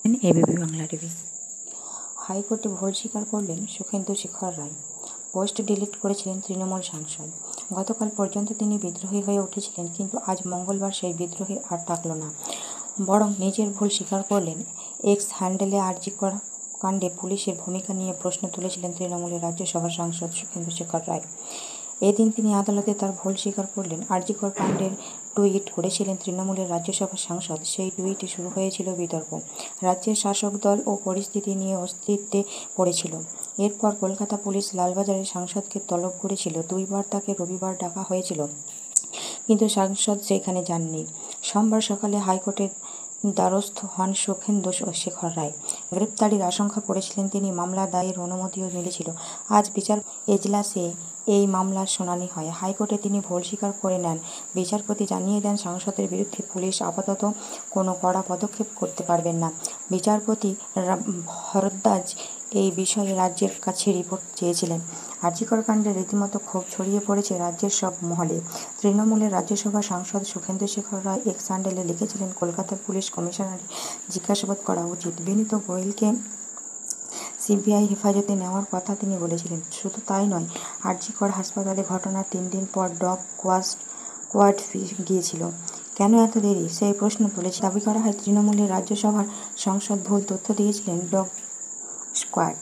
ABP Bangla TV. হাইকোর্টে ভুল স্বীকার করলেন সুখেন্দু শেখর রায়। পোস্ট ডিলিট করেছিলেন তৃণমূল সাংসদ। গতকাল পর্যন্ত তিনি বিদ্রোহী হয়ে উঠেছিলেন, কিন্তু আজ মঙ্গলবার সেই বিদ্রোহী আর থাকল না, বরং নিজের ভুল স্বীকার করলেন। এক্স হ্যান্ডেলে আরজি কর কাণ্ডে পুলিশের ভূমিকা নিয়ে প্রশ্ন তুলেছিলেন তৃণমূলের রাজ্যসভার সাংসদ সুখেন্দু শেখর রায়। এদিন তিনি আদালতে তার ভুল স্বীকার করলেন। আরজি কর কাণ্ডের টুইট করেছিলেন তৃণমূলের রাজ্যসভার সাংসদ। সেই টুইটে শুরু হয়েছিল বিতর্ক। রাজ্যের শাসক দল ও পরিস্থিতি নিয়ে অস্তিত্বে পড়েছিল। এরপর কলকাতা পুলিশ লালবাজারের সাংসদকে তলব করেছিল। 2 বার তাকে রবিবার ডাকা হয়েছিল, কিন্তু সাংসদ সেখানে যাননি। সোমবার সকালে হাইকোর্টের দ্বারস্থ হন সুখেন্দু শেখর রায়। গ্রেপ্তারির আশঙ্কা করেছিলেন তিনি। মামলা দায়ের অনুমতিও মিলেছিল। আজ বিচার এজলাসে এই মামলার শুনানি হয়। হাইকোর্টে তিনি ভুল স্বীকার করে নেন। বিচারপতি জানিয়ে দেন, সাংসদের বিরুদ্ধে পুলিশ আপাতত কোনো কড়া পদক্ষেপ করতে পারবেন না। বিচারপতি ভরদ্বাজ এই বিষয়ে রাজ্যের কাছে রিপোর্ট চেয়েছিলেন। আরজি কর কাণ্ডে রীতিমতো ক্ষোভ ছড়িয়ে পড়েছে রাজ্যের সব মহলে। তৃণমূলের রাজ্যসভা সাংসদ সুখেন্দু শেখর রায় এক্স হ্যান্ডেলে লিখেছিলেন, কলকাতার পুলিশ কমিশনারের জিজ্ঞাসাবাদ করা উচিত। বিনীত গোয়েলকে সিবিআই হেফাজতে নেওয়ার কথা তিনি বলেছিলেন। শুধু তাই নয়, আরজি কর হাসপাতালে ঘটনার 3 দিন পর ডগ স্কোয়াড গিয়েছিল। কেন এত দেরি, সেই প্রশ্ন তুলেছে। দাবি করা হয়, তৃণমূলের রাজ্যসভার সাংসদ ভুল তথ্য দিয়েছিলেন। ডগ স্কোয়াড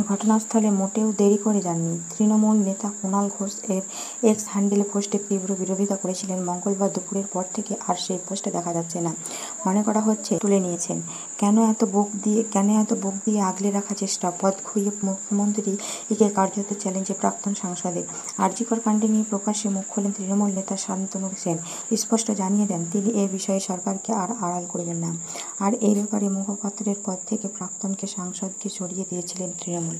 ঘটনাস্থলে মোটেও দেরি করে যাননি। তৃণমূল নেতা কুণাল ঘোষ এর এক্স হ্যান্ডেলে পোস্টের তীব্র বিরোধিতা করেছিলেন। মঙ্গলবার দুপুরের পর থেকে আর সেই পোস্টে দেখা যাচ্ছে না। মনে করা হচ্ছে তুলে নিয়েছেন। কেন এত বুক দিয়ে আগলে রাখার চেষ্টা? পদ খুইয়ে মুখ্যমন্ত্রীকে কার্যত চ্যালেঞ্জে প্রাক্তন সাংসদের। আরজি কর কাণ্ডে নিয়ে প্রকাশ্যে মুখ খোলেন তৃণমূল নেতা শান্তনু সেন। স্পষ্ট জানিয়ে দেন, তিনি এ বিষয়ে সরকারকে আর আড়াল করবেন না। আর এই ব্যাপারে মুখপাত্রের পদ থেকে প্রাক্তনকে সাংসদকে সরিয়ে দিয়েছিলেন তৃণমূল।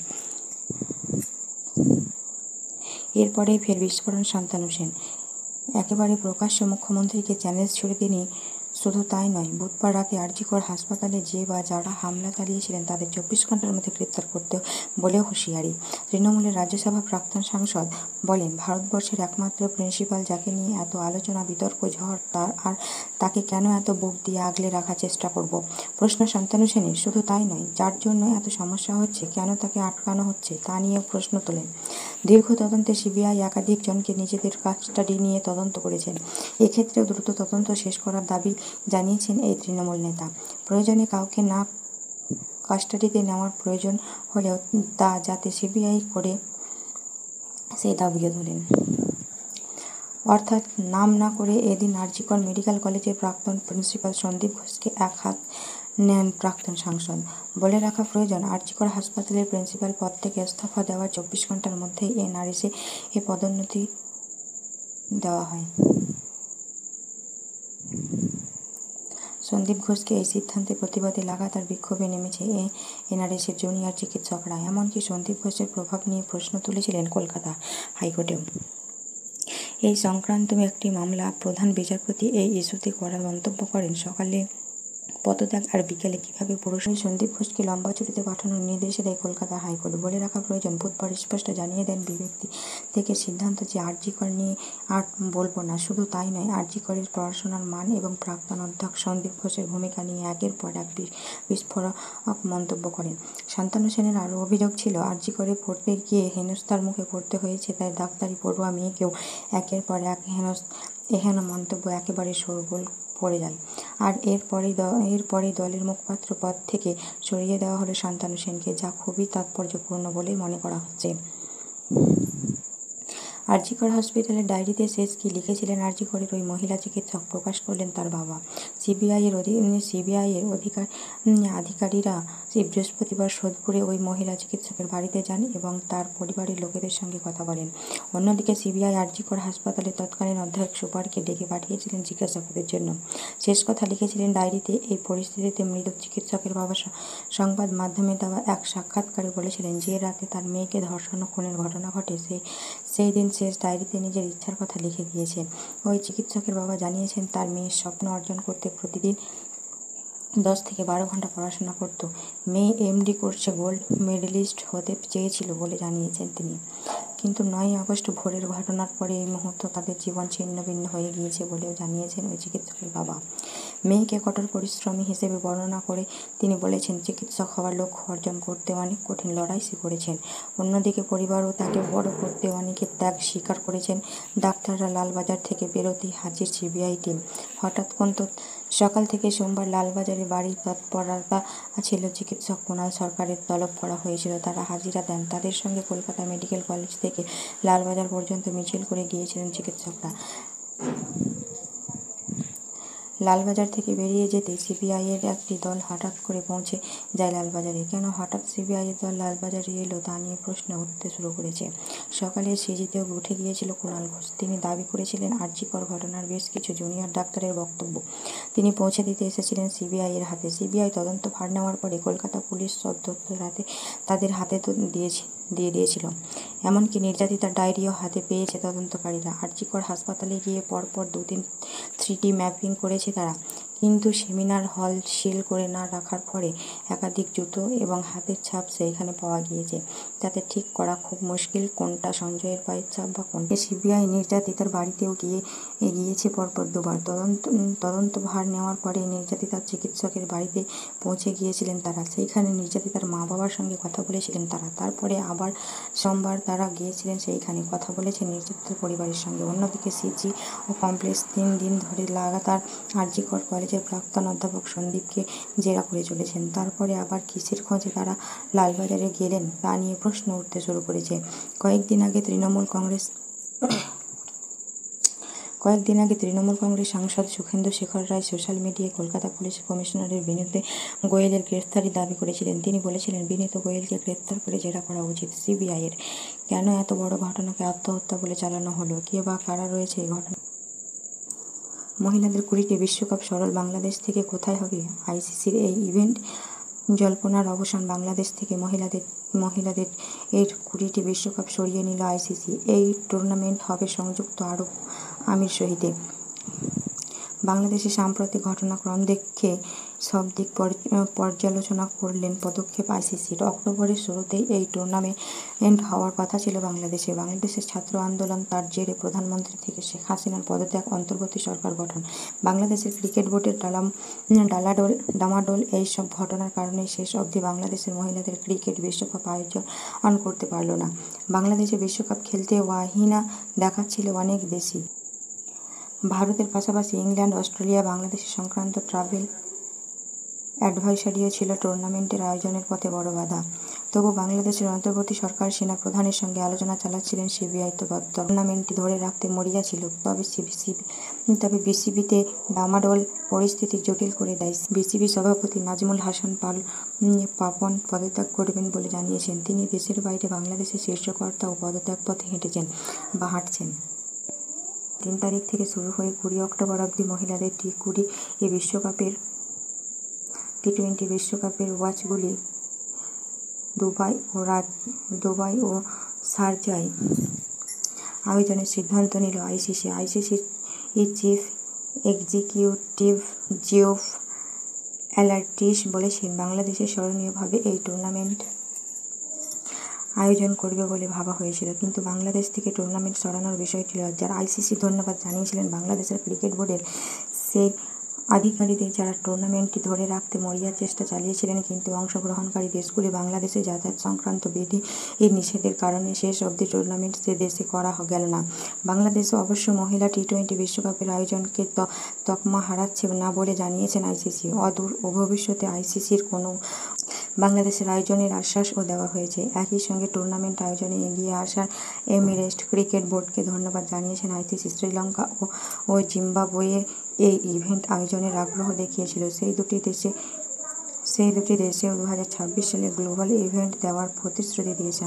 এরপরেই ফের বিস্ফোরণ শান্তনু সেন। একেবারে প্রকাশ্যে মুখ্যমন্ত্রীকে চ্যালেঞ্জ ছুড়ে তিনি। শুধু তাই নয়, বুধবার রাতে আরজি কর হাসপাতালে যে বা যারা হামলা চালিয়েছিলেন তাদের 24 ঘন্টার মধ্যে গ্রেপ্তার করতে বলেও হুঁশিয়ারি। তৃণমূলের রাজ্যসভার প্রাক্তন সাংসদ বলেন, ভারতবর্ষের একমাত্র প্রিন্সিপাল যাকে নিয়ে এত আলোচনা বিতর্ক ঝড়, তাকে কেন এত বুক দিয়ে আগলে রাখার চেষ্টা করব? প্রশ্ন শান্তনু সেনের। শুধু তাই নয়, যার জন্য এত সমস্যা হচ্ছে, কেন তাকে আটকানো হচ্ছে তা নিয়েও প্রশ্ন তোলেন। দীর্ঘ তদন্তে সিবিআই একাধিক জনকে নিজেদের কাস্টাডি নিয়ে তদন্ত করেছেন। এক্ষেত্রেও দ্রুত তদন্ত শেষ করার দাবি জানিয়েছেন এই তৃণমূল নেতা। প্রয়োজনে কাউকে না কাস্টাডিতে নেওয়ার প্রয়োজন হলেও তা যাতে সিবিআই করে, সেই দাবিও তোলেন। অর্থাৎ নাম না করে এদিন আরজি কর মেডিকেল কলেজের প্রাক্তন প্রিন্সিপাল সন্দীপ ঘোষকে এক হাত নেন প্রাক্তন সাংসদ। বলে রাখা প্রয়োজন, আরজি কর হাসপাতালের প্রিন্সিপাল পদ থেকে ইস্তফা দেওয়ার 24 ঘন্টার মধ্যেই এনআরএসে পদোন্নতি দেওয়া হয়। সন্দীপ ঘোষকে এই সিদ্ধান্তের প্রতিবাদে লাগাতার বিক্ষোভে নেমেছে এনআরএসের জুনিয়র চিকিৎসকরা। এমনকি সন্দীপ ঘোষের প্রভাব নিয়ে প্রশ্ন তুলেছিলেন কলকাতা হাইকোর্টেও। এই সংক্রান্ত একটি মামলা প্রধান বিচারপতি এই ইস্যুতে কড়া মন্তব্য করেন। সকালে পদত্যাগ আর বিকেলে কীভাবে পুরসভায় সন্দীপ ঘোষকে লম্বা ছুটিতে পাঠানোর নির্দেশ দেয় কলকাতা হাইকোর্ট। বলে রাখা প্রয়োজন, বুধবার স্পষ্ট জানিয়ে দেন বিবেক থেকে সিদ্ধান্ত যে আরজি কর নিয়ে আর বলবো না। শুধু তাই নয়, আরজি করের পড়াশোনার মান এবং প্রাক্তন অধ্যক্ষ সন্দীপ ঘোষের ভূমিকা নিয়ে একের পর এক বিস্ফোরক মন্তব্য করেন। শান্তনু সেনের আরও অভিযোগ ছিল, আরজি করে পড়তে গিয়ে হেনস্থার মুখে পড়তে হয়েছে তাই ডাক্তারি পড়ুয়া মেয়েকেও। একের পর এক এহেন মন্তব্য একেবারে শোরগোল পড়ে যায়। আর এরপরেই দলের মুখপাত্র পদ থেকে সরিয়ে দেওয়া হলো শান্তনু সেনকে, যা খুবই তাৎপর্যপূর্ণ বলেই মনে করা হচ্ছে। আরজি কর হসপিটালের ডায়েরিতে শেষ কী লিখেছিলেন আরজি করের ওই মহিলা চিকিৎসক, প্রকাশ করলেন তার বাবা। সিবিআইয়ের আধিকারিকরা বৃহস্পতিবার সোদপুরে ওই মহিলা চিকিৎসকের বাড়িতে যান এবং তার পরিবারের লোকেদের সঙ্গে কথা বলেন। অন্যদিকে সিবিআই আরজি কর হাসপাতালের তৎকালীন অধ্যক্ষ সুপারকে ডেকে পাঠিয়েছিলেন জিজ্ঞাসাবাদের জন্য। শেষ কথা লিখেছিলেন ডায়েরিতে। এই পরিস্থিতিতে মৃত চিকিৎসকের বাবা সংবাদ মাধ্যমে দেওয়া এক সাক্ষাৎকারে বলেছিলেন, যে রাতে তার মেয়েকে ধর্ষণ ও খুনের ঘটনা ঘটে সেই দিন শেষ ডায়েরিতে নিজের ইচ্ছার কথা লিখে গিয়েছেন। ওই চিকিৎসকের বাবা জানিয়েছেন, তার মেয়ের স্বপ্ন অর্জন করতে প্রতিদিন 10 থেকে 12 ঘন্টা পড়াশোনা করত। মেয়ে এমডি কোর্সে গোল্ড মেডেলিস্ট হতে চেয়েছিল বলে জানিয়েছেন তিনি। কিন্তু 9 আগস্ট ভোরের ঘটনার পরে এই মুহূর্তে তাদের জীবন ছিন্ন ভিন্ন হয়ে গিয়েছে বলেও জানিয়েছেন ওই চিকিৎসকের বাবা। মেয়েকে কঠোর পরিশ্রমী হিসেবে বর্ণনা করে তিনি বলেছেন, চিকিৎসক হওয়ার লক্ষ্য অর্জন করতে অনেক কঠিন লড়াই সে করেছেন। অন্যদিকে পরিবারও তাকে বড় করতে অনেকের ত্যাগ স্বীকার করেছেন। ডাক্তাররা লালবাজার থেকে বেরোতেই হাজির সিবিআই টিম। হঠাৎ সকাল থেকে সোমবার লালবাজারে বাড়ির তৎপরতা ছিল। চিকিৎসক কুণাল সরকারের তলব করা হয়েছিল, তারা হাজিরা দেন। তাদের সঙ্গে কলকাতা মেডিকেল কলেজ থেকে লালবাজার পর্যন্ত মিছিল করে গিয়েছিলেন চিকিৎসকরা। লালবাজার থেকে বেরিয়ে যেতে সিবিআইয়ের একটি দল হঠাৎ করে পৌঁছে যায় লালবাজারে। কেন হঠাৎ সিবিআইয়ের দল লালবাজারে এলো তা নিয়ে প্রশ্ন উঠতে শুরু করেছে। সকালে সিজিতেও উঠে গিয়েছিল কুণাল ঘোষ। তিনি দাবি করেছিলেন আরজিকর ঘটনার বেশ কিছু জুনিয়র ডাক্তারের বক্তব্য তিনি পৌঁছে দিতে এসেছিলেন সিবিআইয়ের হাতে। সিবিআই তদন্ত ভার নেওয়ার পরে কলকাতা পুলিশ সদ্যত্ব তাদের হাতে দিয়ে দিয়েছিল। এমনকি নির্যাতিতার ডায়েরিও হাতে পেয়েছে তদন্তকারীরা। আরজিকর হাসপাতালে গিয়ে পরপর 2-3 3D ম্যাপিং করেছে তারা, কিন্তু সেমিনার হল সিল করে না রাখার ফলে একাধিক জুতো এবং হাতের ছাপ সেইখানে পাওয়া গিয়েছে। তাতে ঠিক করা খুব মুশকিল কোনটা সঞ্জয়ের পায়ের ছাপ বা কোনটা। সিবিআই নির্যাতিতার বাড়িতেও গিয়েছে পরপর 2বার। তদন্ত ভার নেওয়ার পরে নির্যাতিতার চিকিৎসকের বাড়িতে পৌঁছে গিয়েছিলেন তারা। সেইখানে নির্যাতিতার মা বাবার সঙ্গে কথা বলেছিলেন তারা। তারপরে আবার সোমবার তারা গিয়েছিলেন সেইখানে, কথা বলেছেন নির্যাতিতার পরিবারের সঙ্গে। অন্যদিকে সিজি ও কমপ্লেক্স 3 দিন ধরে লাগাতার আরজিকর কলেজের প্রাক্তন অধ্যাপক সন্দীপকে জেরা করে চলেছেন। তারপরে আবার কিসের খোঁজে তারা লালবাজারে গেলেন তা নিয়ে প্রশ্ন উঠতে শুরু করেছে। কয়েকদিন আগে তৃণমূল কংগ্রেস সাংসদ সুখেন্দু শেখর রায় সোশ্যাল মিডিয়ায় কলকাতা পুলিশ কমিশনারের বিনীত গোয়েলের গ্রেফতারি দাবি করেছিলেন। তিনি বলেছিলেন, বিনীত গোয়েলকে গ্রেফতার করে জেরা করা উচিত সিবিআইয়ের। কেন এত বড় ঘটনাকে আত্মহত্যা বলে চালানো হলো? কে বা কারা রয়েছে এই ঘটনা? মহিলাদের 20টি বিশ্বকাপ সরল বাংলাদেশ থেকে কোথায় হবে আইসিসির এই ইভেন্ট? জল্পনার অবসান। বাংলাদেশ থেকে মহিলাদের এর 20টি বিশ্বকাপ সরিয়ে নিল আইসিসি। এই টুর্নামেন্ট হবে সংযুক্ত আরব আমিরশাহিতে। বাংলাদেশের সাম্প্রতিক ঘটনাক্রম দেখে সব দিক পর্যালোচনা করলেন পদক্ষেপ আইসিসির। অক্টোবরের শুরুতেই এই টুর্নামেন্ট হওয়ার কথা ছিল বাংলাদেশে। বাংলাদেশের ছাত্র আন্দোলন, তার জেরে প্রধানমন্ত্রী থেকে শেখ হাসিনার পদত্যাগ, অন্তর্বর্তী সরকার গঠন, বাংলাদেশের ক্রিকেট বোর্ডের ডামাডোল, এই সব ঘটনার কারণে শেষ অবধি বাংলাদেশের মহিলাদের ক্রিকেট বিশ্বকাপ আয়োজন করতে পারল না। বাংলাদেশে বিশ্বকাপ খেলতে ওয়াহিনা দেখাচ্ছিল অনেক দেশই। ভারতের পাশাপাশি ইংল্যান্ড, অস্ট্রেলিয়া, বাংলাদেশ সংক্রান্ত ট্রাভেল অ্যাডভাইসারিও ছিল টুর্নামেন্টের আয়োজনের পথে বড় বাধা। তবু বাংলাদেশের অন্তর্বর্তী সরকার সেনা প্রধানের সঙ্গে আলোচনা চালাচ্ছিলেন সিবিআই তদপ্তর। টুর্নামেন্টটি ধরে রাখতে মরিয়া ছিল, তবে বিসিবিতে ডামাডোল পরিস্থিতি জটিল করে দেয়। বিসিবি সভাপতি নাজমুল হাসান পাপন পদত্যাগ করবেন বলে জানিয়েছেন। তিনি দেশের বাইরে বাংলাদেশের শীর্ষকর্তাও পদত্যাগ পথে হাঁটছেন। 3 তারিখ থেকে শুরু হয়ে 20 অক্টোবর অবধি মহিলাদের টি-20 বিশ্বকাপের ওয়াচগুলি দুবাই ও শারজায় আয়োজনের সিদ্ধান্ত নিল আইসিসি। আইসিসির চিফ এক্সিকিউটিভ জিওফ অ্যালার্টিস বলেছেন, বাংলাদেশে স্মরণীয়ভাবে এই টুর্নামেন্ট আয়োজন করবে বলে ভাবা হয়েছিল, কিন্তু বাংলাদেশ থেকে টুর্নামেন্ট সরানোর বিষয়টি লজ্জার। আইসিসি ধন্যবাদ জানিয়েছিলেন বাংলাদেশের ক্রিকেট বোর্ডের সেই আধিকারিকদের যারা টুর্নামেন্টটি ধরে রাখতে মরিয়া চেষ্টা চালিয়েছিলেন, কিন্তু অংশগ্রহণকারী দেশগুলি বাংলাদেশে যাতায়াত সংক্রান্ত বিধি নিষেধের কারণে শেষ অবধি টুর্নামেন্ট সে দেশে করা গেল না। বাংলাদেশও অবশ্য মহিলা টি-20 বিশ্বকাপের আয়োজনকে তকমা হারাচ্ছে না বলে জানিয়েছেন আইসিসি। অদূর ভবিষ্যতে আইসিসির কোনো বাংলাদেশের আয়োজনের আশ্বাসও দেওয়া হয়েছে। একই সঙ্গে টুর্নামেন্ট আয়োজনে এগিয়ে আসার এমিরেটস ক্রিকেট বোর্ডকে ধন্যবাদ জানিয়েছেন আইসিসি। শ্রীলঙ্কা ও জিম্বাবুয়ে এই ইভেন্ট আয়োজনের আগ্রহ দেখিয়েছিল। সেই দুটি দেশেও 2026 সালে গ্লোবাল ইভেন্ট দেওয়ার প্রতিশ্রুতি দিয়েছে।